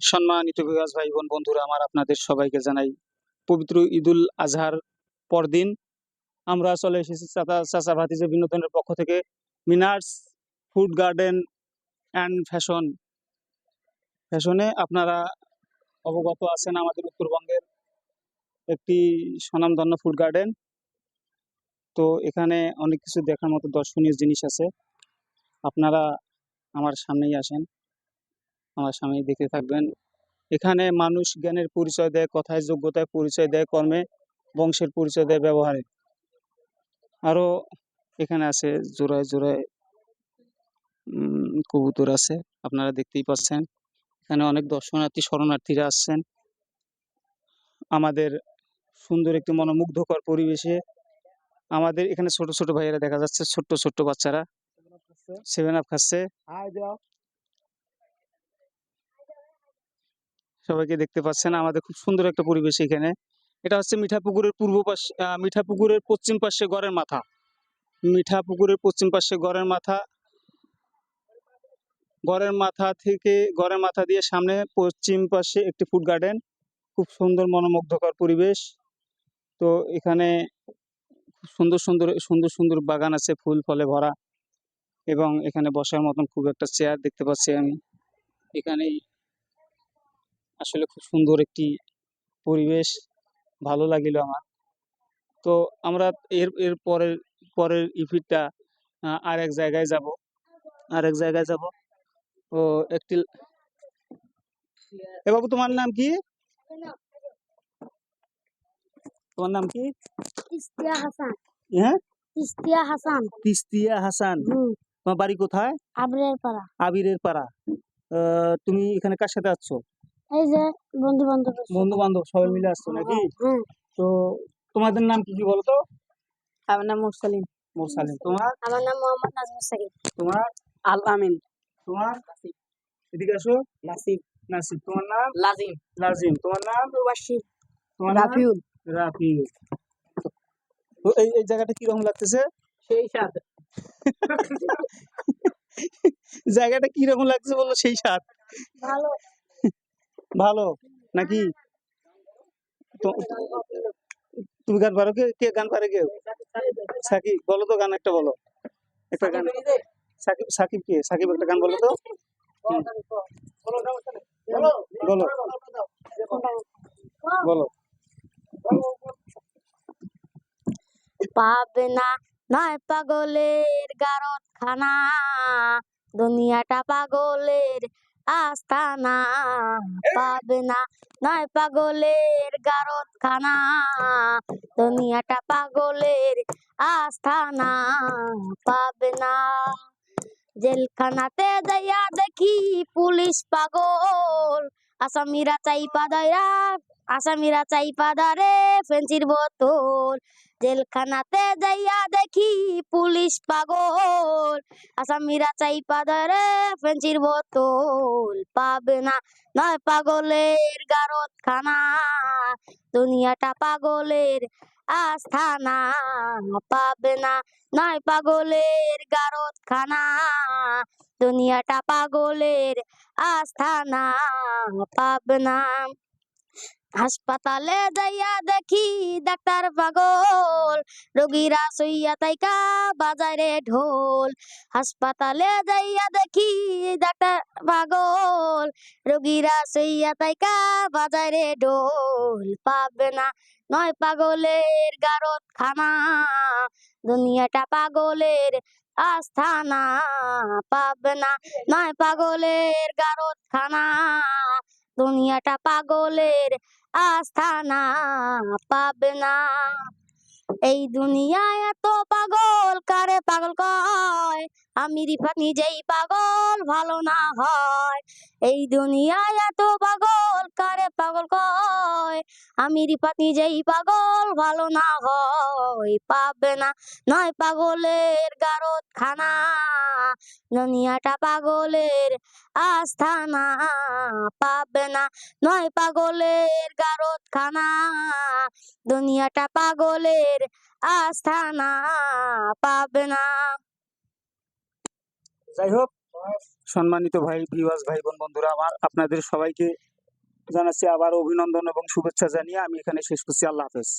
সম্মানিত বিকাশ ভাই বোন বন্ধুরা আমার, আপনাদের সবাইকে জানাই পবিত্র ঈদুল আজহার পরদিন আমরা চলে এসেছি চাচা ভাতিজা বিনোদনের পক্ষ থেকে মিনার্স ফুড গার্ডেন অ্যান্ড ফ্যাশনে। আপনারা অবগত আছেন, আমাদের উত্তরবঙ্গের একটি স্বনামধন্য ফুড গার্ডেন। তো এখানে অনেক কিছু দেখার মতো দর্শনীয় জিনিস আছে। আপনারা আমার সামনেই আসেন, আমার সামনেই দেখতে থাকবেন। এখানে মানুষ জ্ঞানের পরিচয় দেয়, কথায় যোগ্যতায় পরিচয় দেয়, কর্মে বংশের পরিচয় দেয়, ব্যবহারে। আরো এখানে আছে জোড়ায় জোড়ায় কবুতর আছে, আপনারা দেখতেই পাচ্ছেন। এখানে অনেক দর্শনার্থী শরণার্থীরা আসছেন আমাদের সুন্দর একটি মনোমুগ্ধকর পরিবেশে। আমাদের এখানে ছোট ছোট ভাইয়েরা দেখা যাচ্ছে, ছোট্ট ছোট্ট বাচ্চারা 7 আপ খাচ্ছে। সবাইকে দেখতে পাচ্ছেন, আমাদের খুব সুন্দর একটা পরিবেশ এখানে। এটা হচ্ছে মিঠাপুকুরের পূর্ব পাশে, মিঠাপুকুরের পশ্চিম পাশে গড়ের মাথা। মিঠাপুকুরের পশ্চিম পাশে গড়ের মাথা, গড়ের মাথা দিয়ে সামনে পশ্চিম পাশে একটি ফুড গার্ডেন। খুব সুন্দর মনোমুগ্ধকর পরিবেশ। তো এখানে সুন্দর সুন্দর সুন্দর সুন্দর বাগান আছে, ফুল ফলে ভরা, এবং এখানে বসার মতন খুব একটা চেয়ার দেখতে পাচ্ছি আমি এখানেই। আসলে খুব সুন্দর একটি পরিবেশ, ভালো লাগিল আমার। তো আমরা এর এর পরের পরের ইফিটটা আর এক জায়গায় যাব। ও একটি, এ বাবু তোমার নাম কি? তোমার নাম কি? তিস্তিয়া হাসান। হ্যাঁ, তিস্তিয়া হাসান। তিস্তিয়া হাসান। তোমার বাড়ি কোথায়? আবরের পাড়া। আবিরের পাড়া। তুমি এখানে কার সাথে আসছো? এই যে বন্ধু বান্ধব। বন্ধু বান্ধব সবাই মিলে আসছো নাকি? তো তোমাদের নাম কি কি বলো তো? আমার নাম মুরসালিম। মুরসালিম। তোমার? আমার নাম মোহাম্মদ নাজমুস সাকিব। তোমার? আল আমিন। তোমার? এদিকে আসো। নাসিব। নাসিব। তোমার নাম? লাজিম। লাজিম। তোমার নাম? প্রবাসী। তোমার নাম? রাফিউল। রাফিউল। তো এই জায়গাটা কিরকম লাগতেছে? সেই সাথ। জায়গাটা কিরকম লাগছে বললো? সেই সাথ। ভালো। ভালো নাকি? তুমি গান পারো? কে গান পারে? কেউ? সাকিব, বলো তো গান একটা, বলো একটা গান। সাকিব কে? সাকিব একটা গান বলো তো। বলো বলো। পাবনা নয় পাগলের গারতখানা, দুনিয়াটা পাগলের আস্তানা। পাবনা নয় পাগলের গারতখানা, দুনিয়াটা পাগলের আস্তানা। পাবনা জেলখানাতে যাইয়া দেখি পুলিশ পাগল, আসামিরা চাইপা ধরে ফেন্সির বোতল। জেলখানাতে যাইয়া দেখি পুলিশ পাগল, আসামিরা চাইপা ধরে ফেন্সির বোতল। পাবনা নয় পাগলের গারতখানা, দুনিয়াটা পাগলের আস্তানা। পাবনা নয় পাগলের গারতখানা, দুনিয়াটা পাগলের আস্তানা। পাবনা হাসপাতালে যাইয়া দেখি ডাক্তার পাগল, রোগীরা সইয়া তাইকা বাজারে ঢোল। হাসপাতালে যাইয়া দেখি ডাক্তার পাগল, রোগীরা সইয়া তাইকা বাজারে ঢোল। পাবনা নয় পাগলের গারতখানা, দুনিয়াটা পাগলের আস্তানা। পাবনা নয় পাগলের গারতখানা, দুনিয়াটা পাগলের আস্তানা। পাবনা এই দুনিয়ায় এত পাগল কারে পাগল কয়, আমি রিফাত নিজেই পাগল ভালো না হয়। এই দুনিয়ায় এত পাগল কারে পাগল কয়, আমি রিফাত নিজেই পাগল ভালো না হয়। পাবনা নয় পাগলের গারতখানা, দুনিয়াটা পাগলের আস্তানা। পাবনা নয় পাগলের গারতখানা, দুনিয়াটা পাগলের আস্তানা। পাবনা। যাই হোক, সম্মানিত ভাই ভিউয়ার্স, ভাই বোন বন্ধুরা আমার, আপনাদের সবাইকে জানাচ্ছি আবার অভিনন্দন এবং শুভেচ্ছা জানিয়ে আমি এখানে শেষ করছি। আল্লাহ হাফেজ।